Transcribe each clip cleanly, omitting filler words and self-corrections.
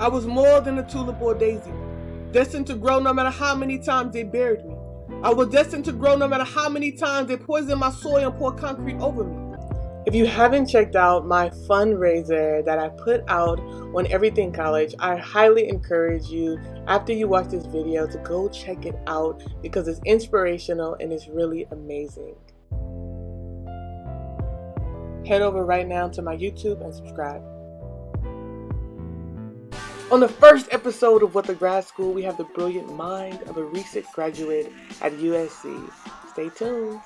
I was more than a tulip or a daisy, destined to grow no matter how many times they buried me. I was destined to grow no matter how many times they poisoned my soil and poured concrete over me. If you haven't checked out my fundraiser that I put out on Everything College, I highly encourage you, after you watch this video, to go check it out because it's inspirational and it's really amazing. Head over right now to my YouTube and subscribe. On the first episode of What the Grad School, we have the brilliant mind of a recent graduate at USC. Stay tuned.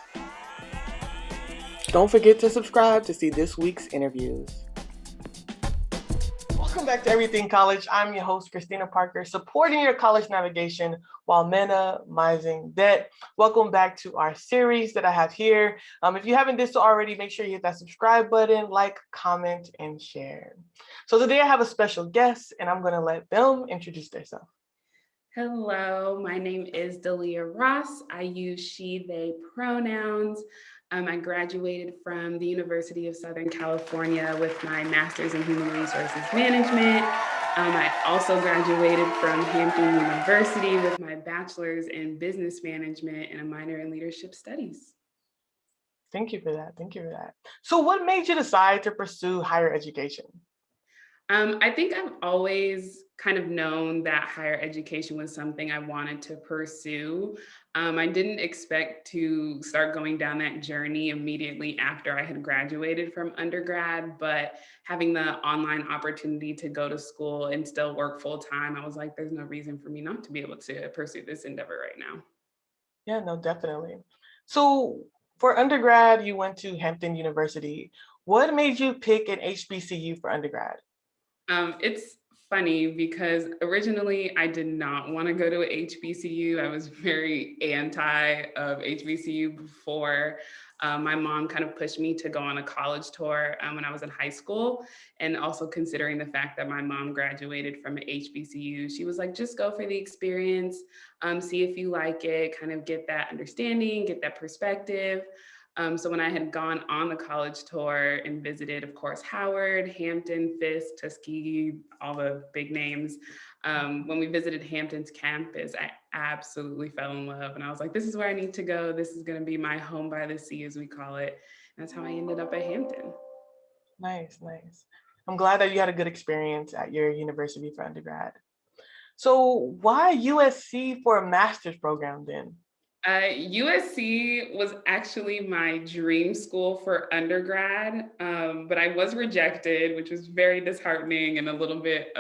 Don't forget to subscribe to see this week's interviews. Welcome back to Everything College. I'm your host, Christina Parker, supporting your college navigation while minimizing debt. Welcome back to our series that I have here. If you haven't done so already, make sure you hit that subscribe button, like, comment, and share. So today I have a special guest, and I'm going to let them introduce themselves. Hello, my name is Dalia Ross. I use she, they pronouns. I graduated from the University of Southern California with my master's in human resources management. I also graduated from Hampton University with my bachelor's in business management and a minor in leadership studies. Thank you for that. Thank you for that. So what made you decide to pursue higher education? I think I've always kind of known that higher education was something I wanted to pursue. I didn't expect to start going down that journey immediately after I had graduated from undergrad, but having the online opportunity to go to school and still work full time, I was like, there's no reason for me not to be able to pursue this endeavor right now. Yeah, no, definitely. So for undergrad, you went to Hampton University. What made you pick an HBCU for undergrad? It's funny because originally I did not want to go to a HBCU. I was very anti of HBCU before. My mom kind of pushed me to go on a college tour when I was in high school. And also considering the fact that my mom graduated from an HBCU, she was like, just go for the experience, see if you like it, kind of get that understanding, get that perspective. So when I had gone on the college tour and visited, of course, Howard, Hampton, Fisk, Tuskegee, all the big names, when we visited Hampton's campus, I absolutely fell in love. And I was like, this is where I need to go. This is going to be my home by the sea, as we call it. And that's how I ended up at Hampton. Nice, nice. I'm glad that you had a good experience at your university for undergrad. So why USC for a master's program then? USC was actually my dream school for undergrad, but I was rejected, which was very disheartening and a little bit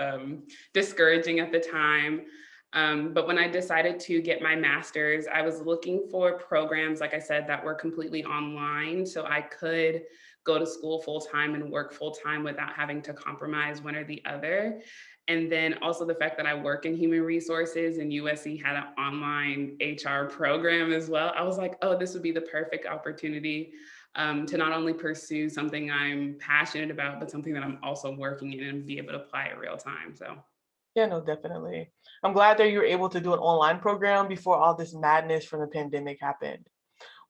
discouraging at the time. But when I decided to get my master's, I was looking for programs, like I said, that were completely online, so I could go to school full time and work full time without having to compromise one or the other. And then also the fact that I work in human resources and USC had an online HR program as well. I was like, oh, this would be the perfect opportunity to not only pursue something I'm passionate about, but something that I'm also working in and be able to apply in real time. So Yeah, no, definitely. I'm glad that you were able to do an online program before all this madness from the pandemic happened.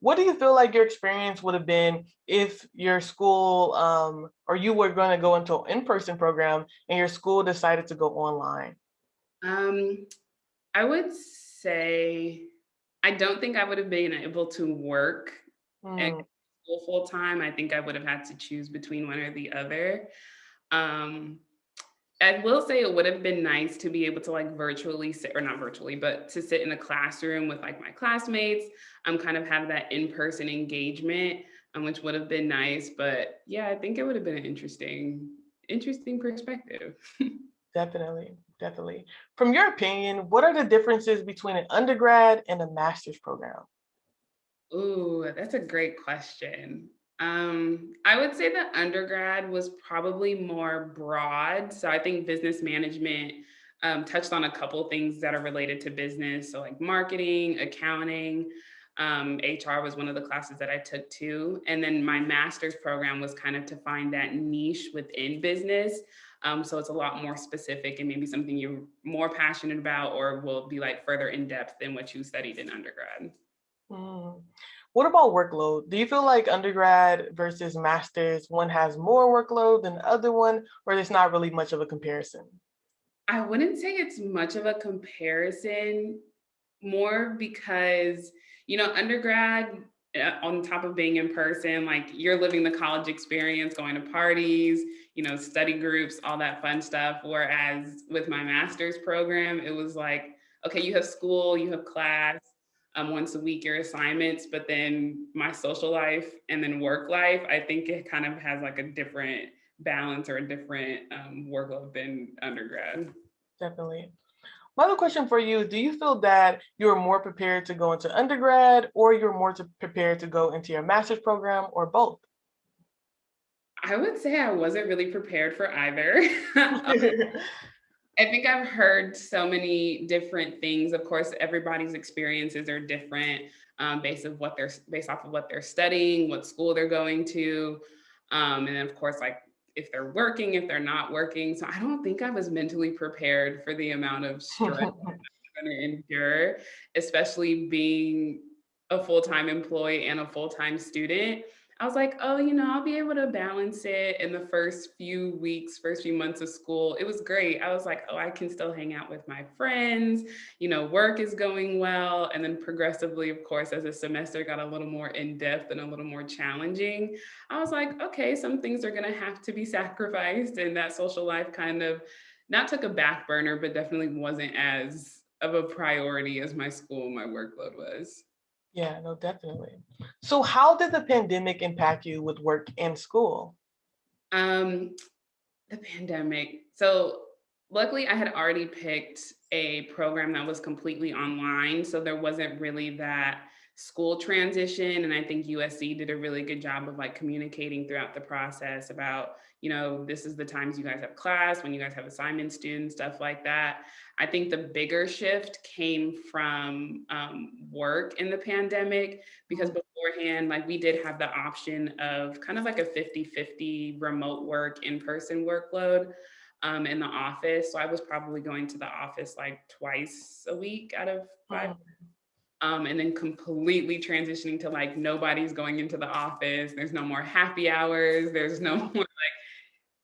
What do you feel like your experience would have been if your school or you were going to go into an in-person program and your school decided to go online? um, I would say I don't think I would have been able to work at Hmm. school full time. I think I would have had to choose between one or the other. Um, I will say it would have been nice to be able to like virtually sit, or not virtually, but to sit in a classroom with like my classmates, kind of have that in-person engagement, which would have been nice. But yeah, I think it would have been an interesting perspective. Definitely, definitely. From your opinion, what are the differences between an undergrad and a master's program? Ooh, that's a great question. I would say that undergrad was probably more broad. So I think business management touched on a couple things that are related to business. So like marketing, accounting, HR was one of the classes that I took too. And then my master's program was kind of to find that niche within business. So it's a lot more specific and maybe something you're more passionate about or will be like further in depth than what you studied in undergrad. Hmm. What about workload? Do you feel like undergrad versus master's, one has more workload than the other one, or there's not really much of a comparison? I wouldn't say it's much of a comparison, more because, undergrad, on top of being in person, like you're living the college experience, going to parties, study groups, all that fun stuff. Whereas with my master's program, it was like, okay, you have school, you have class, once a week, your assignments, but then my social life and then work life, I think it kind of has like a different balance or a different workload than undergrad. Definitely. My other question for you, do you feel that you're more prepared to go into undergrad or you're more prepared to go into your master's program or both? I would say I wasn't really prepared for either. I think I've heard so many different things. Of course, everybody's experiences are different, based off of what they're studying, what school they're going to, and then of course, like if they're working, if they're not working. So I don't think I was mentally prepared for the amount of stress I'm going to endure, especially being a full-time employee and a full-time student. I was like, oh, I'll be able to balance it in the first few weeks, first few months of school. It was great. I was like, oh, I can still hang out with my friends. Work is going well. And then progressively, of course, as the semester got a little more in depth and a little more challenging, I was like, okay, some things are going to have to be sacrificed. And that social life kind of not took a back burner, but definitely wasn't as of a priority as my school, my workload was. Yeah, no, definitely. So, how did the pandemic impact you with work and school? Um, The pandemic. So luckily I had already picked a program that was completely online. So there wasn't really that school transition. And I think USC did a really good job of like communicating throughout the process about, this is the times you guys have class, when you guys have assignments due and stuff like that. I think the bigger shift came from work in the pandemic because Mhm. beforehand, like we did have the option of kind of like a 50-50 remote work, in-person workload in the office. So I was probably going to the office like twice a week out of 5. Mm. And then completely transitioning to like nobody's going into the office. There's no more happy hours. There's no more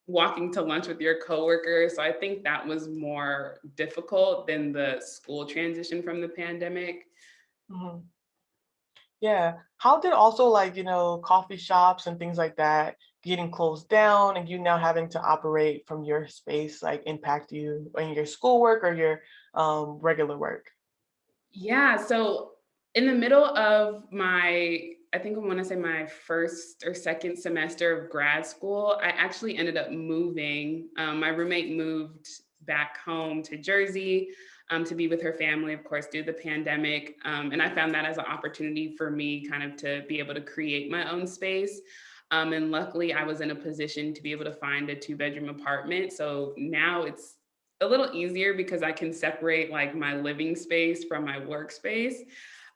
walking to lunch with your coworkers. So I think that was more difficult than the school transition from the pandemic. Mhm. Yeah. How did also coffee shops and things like that getting closed down and you now having to operate from your space like impact you in your schoolwork or your regular work? Yeah, so in the middle of I think I want to say my first or second semester of grad school, I actually ended up moving. My roommate moved back home to Jersey to be with her family, of course, due to the pandemic. And I found that as an opportunity for me kind of to be able to create my own space. And luckily, I was in a position to be able to find a two-bedroom apartment. So now it's a little easier because I can separate like my living space from my workspace.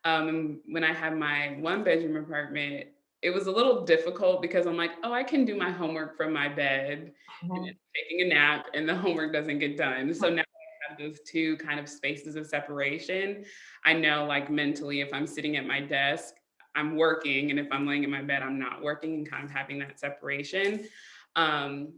And when I had my one bedroom apartment, it was a little difficult because I'm like, oh, I can do my homework from my bed and Mhm. it's taking a nap and the homework doesn't get done. So now I have those two kind of spaces of separation. I know like mentally, if I'm sitting at my desk, I'm working. And if I'm laying in my bed, I'm not working and kind of having that separation. Um,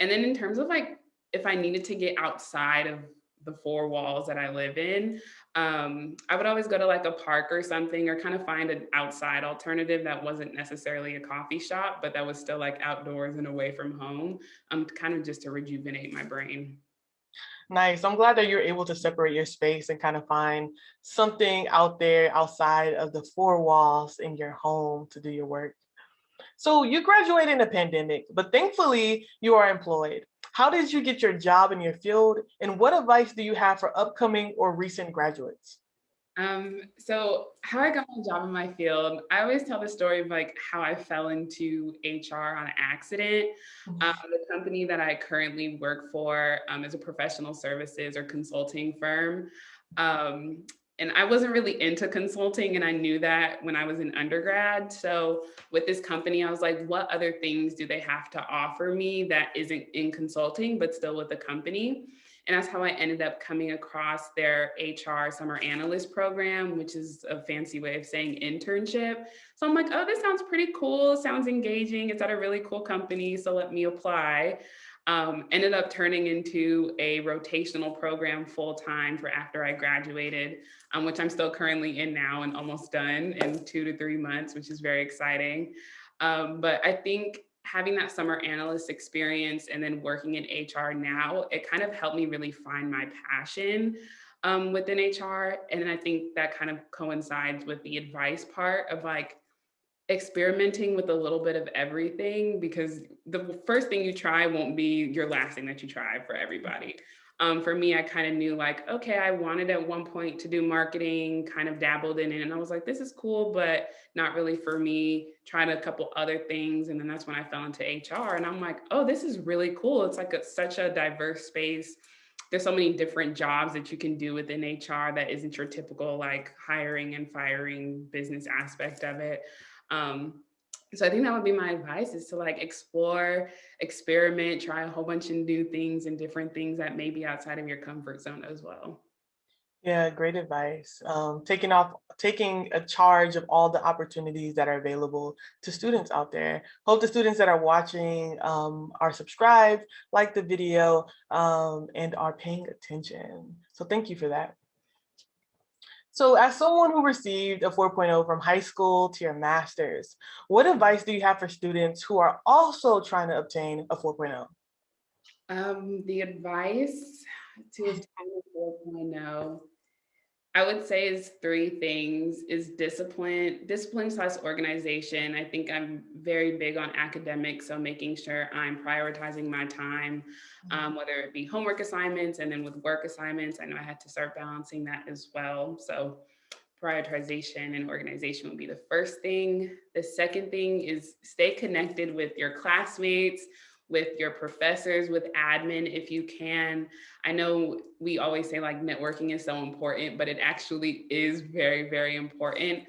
and then in terms of like if I needed to get outside of the four walls that I live in, I would always go to like a park or something or kind of find an outside alternative that wasn't necessarily a coffee shop, but that was still like outdoors and away from home, kind of just to rejuvenate my brain. Nice. I'm glad that you're able to separate your space and kind of find something out there outside of the four walls in your home to do your work. So you graduated in a pandemic, but thankfully you are employed. How did you get your job in your field? And what advice do you have for upcoming or recent graduates? So how I got my job in my field, I always tell the story of like how I fell into HR on an accident. The company that I currently work for is a professional services or consulting firm. Um, and I wasn't really into consulting, and I knew that when I was in undergrad. So with this company, I was like, what other things do they have to offer me that isn't in consulting, but still with the company? And that's how I ended up coming across their HR summer analyst program, which is a fancy way of saying internship. So I'm like, oh, this sounds pretty cool. Sounds engaging. It's at a really cool company. So let me apply. Ended up turning into a rotational program full time for after I graduated, which I'm still currently in now and almost done in 2 to 3 months, which is very exciting. But I think having that summer analyst experience and then working in HR now, it kind of helped me really find my passion within HR. And then I think that kind of coincides with the advice part of like experimenting with a little bit of everything, because the first thing you try won't be your last thing that you try for everybody. For me, I kind of knew like, okay, I wanted at one point to do marketing, kind of dabbled in it. And I was like, this is cool, but not really for me. Tried a couple other things. And then that's when I fell into HR. And I'm like, oh, this is really cool. It's like such a diverse space. There's so many different jobs that you can do within HR that isn't your typical like hiring and firing business aspect of it. Um, so I think that would be my advice, is to like explore, experiment, try a whole bunch of new things and different things that may be outside of your comfort zone as well. Yeah, great advice. Taking a charge of all the opportunities that are available to students out there. Hope the students that are watching are subscribed, like the video, and are paying attention. So thank you for that. So as someone who received a 4.0 from high school to your master's, what advice do you have for students who are also trying to obtain a 4.0? The advice to obtain a 4.0, I would say is three things: is discipline slash organization. I think I'm very big on academics, so making sure I'm prioritizing my time, whether it be homework assignments and then with work assignments. I know I had to start balancing that as well. So prioritization and organization would be the first thing. The second thing is stay connected with your classmates, with your professors, with admin if you can. I know we always say like networking is so important, but it actually is very, very important.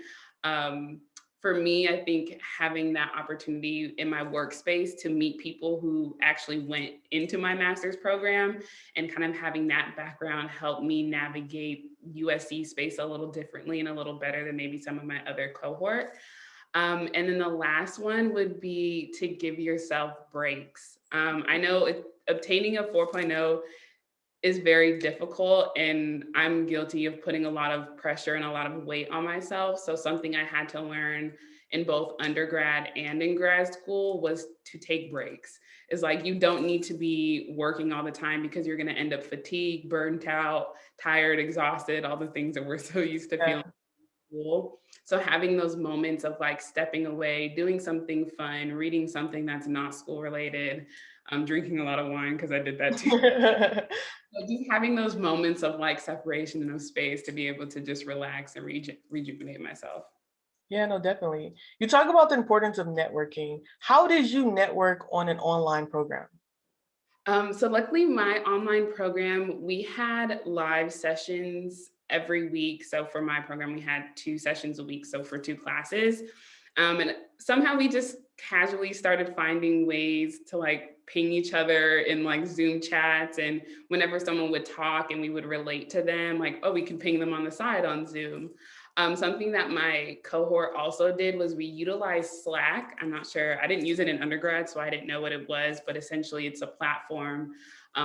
Um, for me, I think having that opportunity in my workspace to meet people who actually went into my master's program and kind of having that background helped me navigate USC space a little differently and a little better than maybe some of my other cohort. And then the last one would be to give yourself breaks. I know obtaining a 4.0 is very difficult, and I'm guilty of putting a lot of pressure and a lot of weight on myself. So something I had to learn in both undergrad and in grad school was to take breaks. It's like you don't need to be working all the time, because you're going to end up fatigued, burnt out, tired, exhausted, all the things that we're so used to feeling Yeah. in school. So having those moments of like stepping away, doing something fun, reading something that's not school related, drinking a lot of wine because I did that too. So just having those moments of like separation and of space to be able to just relax and rejuvenate myself. Yeah, no, definitely. You talk about the importance of networking. How did you network on an online program? So luckily my online program, we had live sessions every week. So for my program, we had 2 sessions a week. So for 2 classes. And somehow we just casually started finding ways to like ping each other in like Zoom chats. And whenever someone would talk and we would relate to them, like, oh, we can ping them on the side on Zoom. Something that my cohort also did was we utilized Slack. I'm not sure, I didn't use it in undergrad, so I didn't know what it was, but essentially it's a platform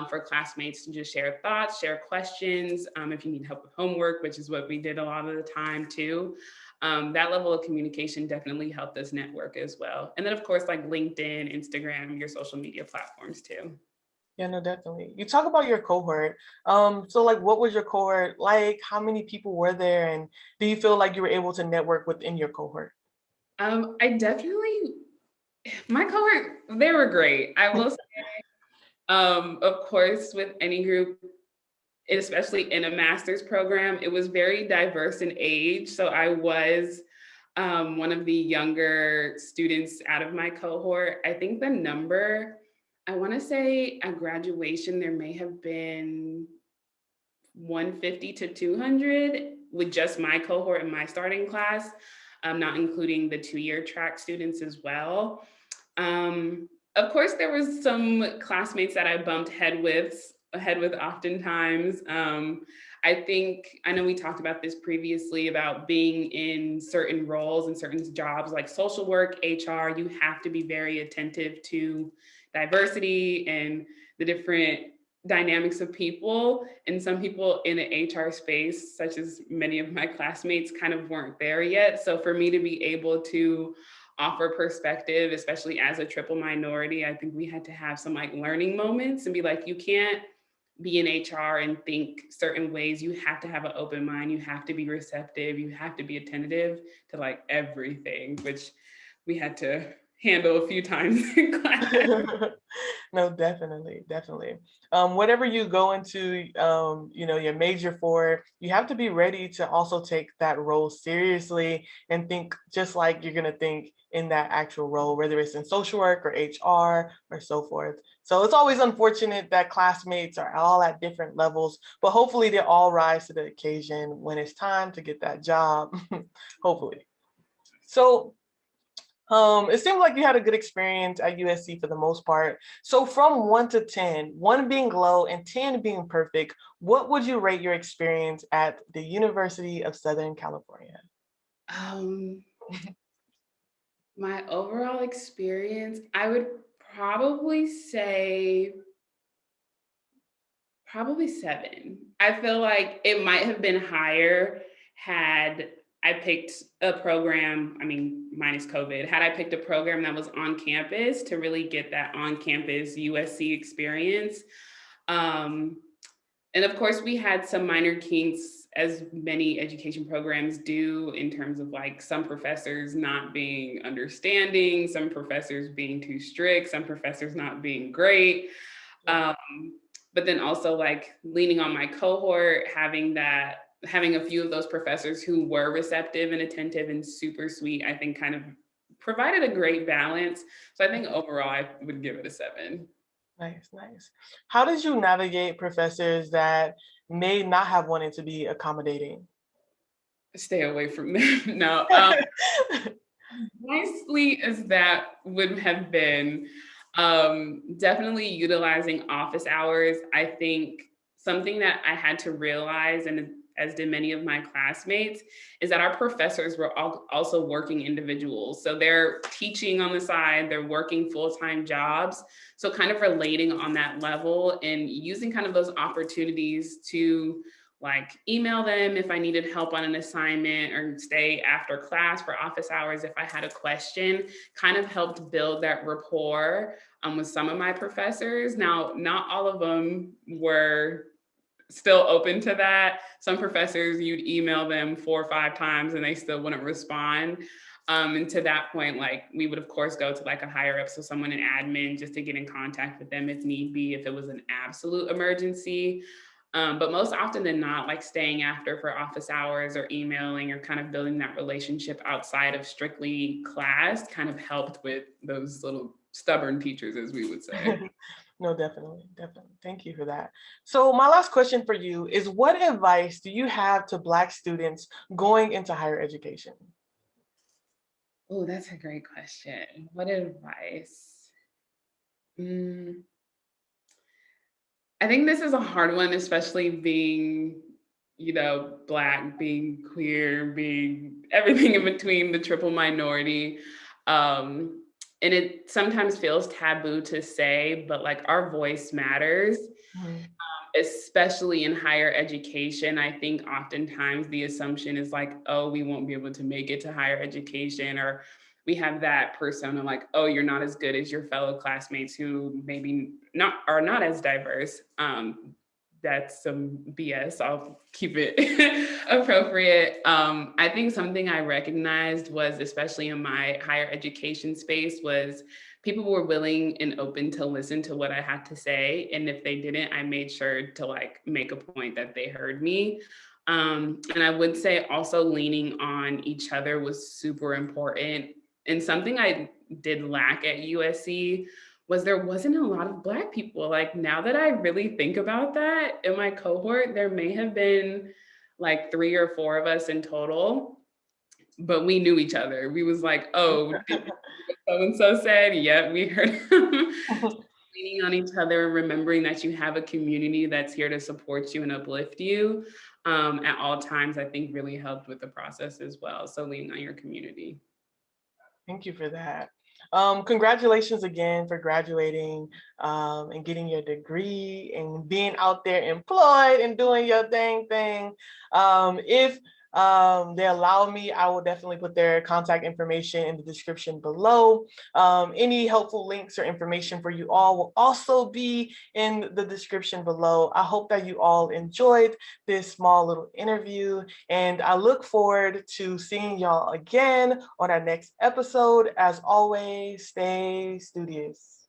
for classmates to just share thoughts, share questions. If you need help with homework, which is what we did a lot of the time too. That level of communication definitely helped us network as well. And then of course, like LinkedIn, Instagram, your social media platforms too. Yeah, no, definitely. You talk about your cohort. So like what was your cohort like? How many people were there? And do you feel like you were able to network within your cohort? I definitely, my cohort, they were great. I will say, of course, with any group, especially in a master's program, it was very diverse in age. So I was one of the younger students out of my cohort. I think the number, I want to say at graduation, there may have been 150 to 200 with just my cohort and my starting class, not including the 2-year track students as well. Of course, there was some classmates that I bumped head with oftentimes. I know we talked about this previously about being in certain roles and certain jobs like social work, HR. You have to be very attentive to diversity and the different dynamics of people. And some people in the HR space, such as many of my classmates, kind of weren't there yet. So for me to be able to offer perspective, especially as a triple minority, I think we had to have some like learning moments and be like, you can't be in HR and think certain ways. You have to have an open mind. You have to be receptive. You have to be attentive to like everything, which we had to handle a few times in class. No, definitely, definitely. Whatever you go into, your major for, you have to be ready to also take that role seriously and think just like you're gonna think in that actual role, whether it's in social work or HR or so forth. So it's always unfortunate that classmates are all at different levels, but hopefully they all rise to the occasion when it's time to get that job. Hopefully. So it seemed like you had a good experience at USC for the most part. So from 1 to 10, 1 being low and 10 being perfect, what would you rate your experience at the University of Southern California? Um, my overall experience, I would probably say probably 7. I feel like it might have been higher had I picked a program, I mean, minus COVID, had I picked a program that was on campus to really get that on campus USC experience. Um, and of course, we had some minor kinks, as many education programs do, in terms of like some professors not being understanding, some professors being too strict, some professors not being great. Um, but then also like leaning on my cohort, having a few of those professors who were receptive and attentive and super sweet, I think kind of provided a great balance. So I think overall I would give it a 7. Nice, nice. How did you navigate professors that may not have wanted to be accommodating? Stay away from them. No, nicely as that would have been, definitely utilizing office hours. I think something that I had to realize, and as did many of my classmates, is that our professors were also working individuals. So they're teaching on the side, they're working full-time jobs. So kind of relating on that level and using kind of those opportunities to like email them if I needed help on an assignment or stay after class for office hours if I had a question, kind of helped build that rapport with some of my professors. Now, not all of them were still open to that. Some professors, you'd email them 4 or 5 times and they still wouldn't respond. And to that point, like we would of course go to like a higher up, so someone in admin, just to get in contact with them if need be, if it was an absolute emergency. But most often than not, like staying after for office hours or emailing or kind of building that relationship outside of strictly class kind of helped with those little stubborn teachers, as we would say. No, definitely, definitely. Thank you for that. So my last question for you is, what advice do you have to Black students going into higher education? Oh, that's a great question. What advice? Mm, I think this is a hard one, especially being, Black, being queer, being everything in between, the triple minority. Um, and it sometimes feels taboo to say, but like our voice matters, Mhm. especially in higher education. I think oftentimes the assumption is like, oh, we won't be able to make it to higher education, or we have that persona like, oh, you're not as good as your fellow classmates who maybe not are not as diverse. That's some BS. I'll keep it appropriate. I think something I recognized was, especially in my higher education space, was people were willing and open to listen to what I had to say. And if they didn't, I made sure to like make a point that they heard me. And I would say also leaning on each other was super important. And something I did lack at USC was there wasn't a lot of Black people. Like now that I really think about that, in my cohort, there may have been like 3 or 4 of us in total, but we knew each other. We was like, oh, did you hear what so-and-so said? Yeah, we heard him. Leaning on each other and remembering that you have a community that's here to support you and uplift you at all times, I think really helped with the process as well. So leaning on your community. Thank you for that. Congratulations again for graduating and getting your degree and being out there employed and doing your thing. If they allow me, I will definitely put their contact information in the description below. Any helpful links or information for you all will also be in the description below. I hope that you all enjoyed this small little interview, and I look forward to seeing y'all again on our next episode. As always, stay studious.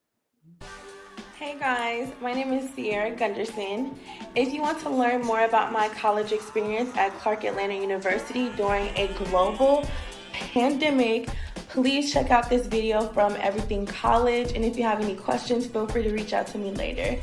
Hey guys, my name is Sierra Gunderson. If you want to learn more about my college experience at Clark Atlanta University during a global pandemic, please check out this video from Everything College. And if you have any questions, feel free to reach out to me later.